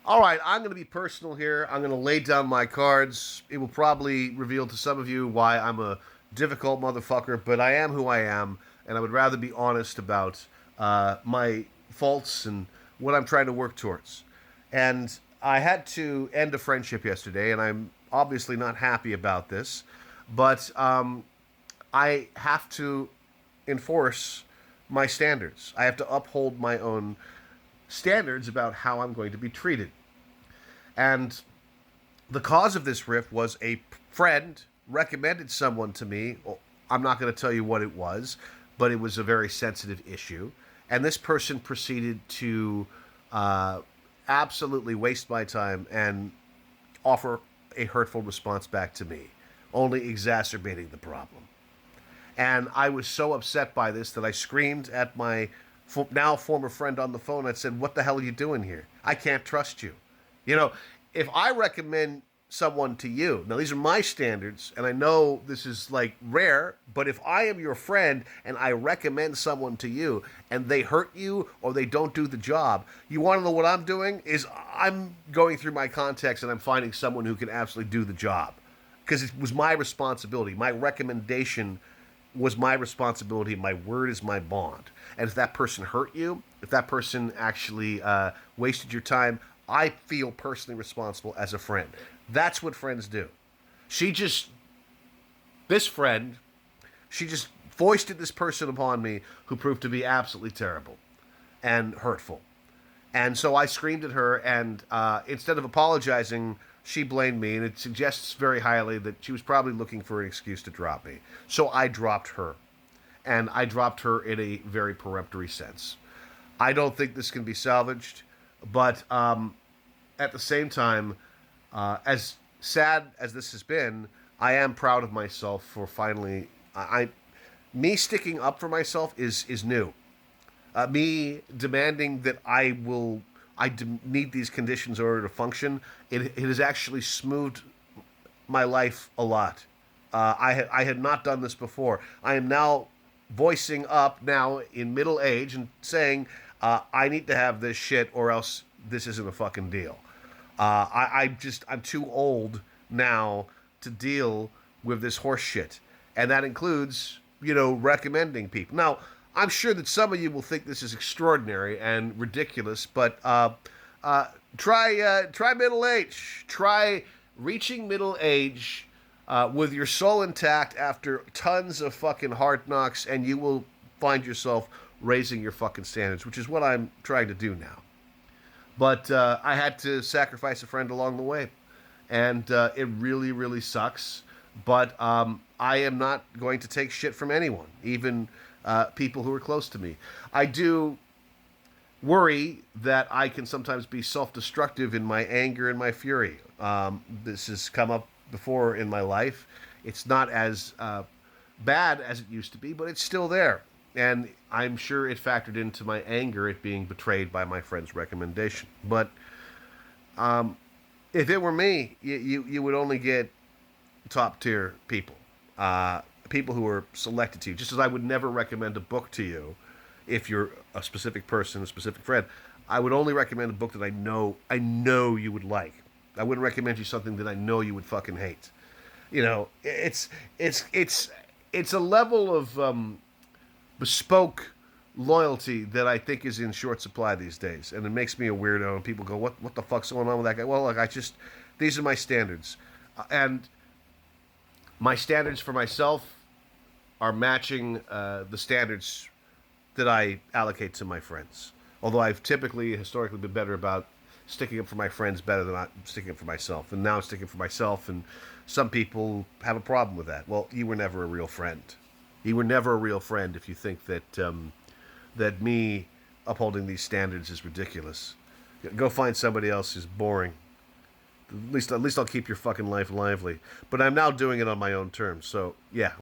All right, I'm going to be personal here. I'm going to lay down my cards. It will probably reveal to some of you why I'm a difficult motherfucker, but I am who I am, and I would rather be honest about my faults and what I'm trying to work towards. And I had to end a friendship yesterday, and I'm obviously not happy about this, but I have to enforce my standards. I have to uphold my own standards about how I'm going to be treated. And the cause of this rift was a friend recommended someone to me. Well, I'm not going to tell you what it was, but it was a very sensitive issue. And this person proceeded to uh, absolutely waste my time and offer a hurtful response back to me, only exacerbating the problem. And I was so upset by this that I screamed at my now former friend on the phone. I said, "What the hell are you doing here? I can't trust you." You know, if I recommend someone to you, now these are my standards, and I know this is like rare, but if I am your friend and I recommend someone to you and they hurt you or they don't do the job, you want to know what I'm doing? Is I'm going through my contacts and I'm finding someone who can absolutely do the job. Because it was my responsibility. My recommendation was my responsibility. My word is my bond. And if that person hurt you, if that person actually wasted your time, I feel personally responsible as a friend. That's what friends do. She just, this friend, she just foisted this person upon me who proved to be absolutely terrible and hurtful. And so I screamed at her, and instead of apologizing, she blamed me, and it suggests very highly that she was probably looking for an excuse to drop me. So I dropped her, and I dropped her in a very peremptory sense. I don't think this can be salvaged, but at the same time, as sad as this has been, I am proud of myself for finally. Me sticking up for myself is new. Me demanding that need these conditions in order to function. It has actually smoothed my life a lot. I had not done this before. I am now voicing up now in middle age and saying I need to have this shit or else this isn't a fucking deal. I'm too old now to deal with this horse shit, and that includes recommending people. Now, I'm sure that some of you will think this is extraordinary and ridiculous, but try middle age. Try reaching middle age with your soul intact after tons of fucking hard knocks, and you will find yourself raising your fucking standards, which is what I'm trying to do now. But I had to sacrifice a friend along the way, and it really, really sucks. But I am not going to take shit from anyone, even people who are close to me. I do worry that I can sometimes be self-destructive in my anger and my fury. This has come up before in my life. It's not as bad as it used to be, but it's still there. And I'm sure it factored into my anger at being betrayed by my friend's recommendation. But if it were me, you would only get top tier people, people who are selected to you. Just as I would never recommend a book to you if you're a specific person, a specific friend. I would only recommend a book that I know you would like. I wouldn't recommend you something that I know you would fucking hate. It's a level of bespoke loyalty that I think is in short supply these days, and it makes me a weirdo. And people go, "What the fuck's going on with that guy?" Well, look, these are my standards, and my standards for myself are matching the standards that I allocate to my friends. Although I've historically been better about sticking up for my friends better than not sticking up for myself, and now I'm sticking for myself, and some people have a problem with that. Well, you were never a real friend. You were never a real friend if you think that me upholding these standards is ridiculous. Go find somebody else who's boring. At least I'll keep your fucking life lively. But I'm now doing it on my own terms. So yeah.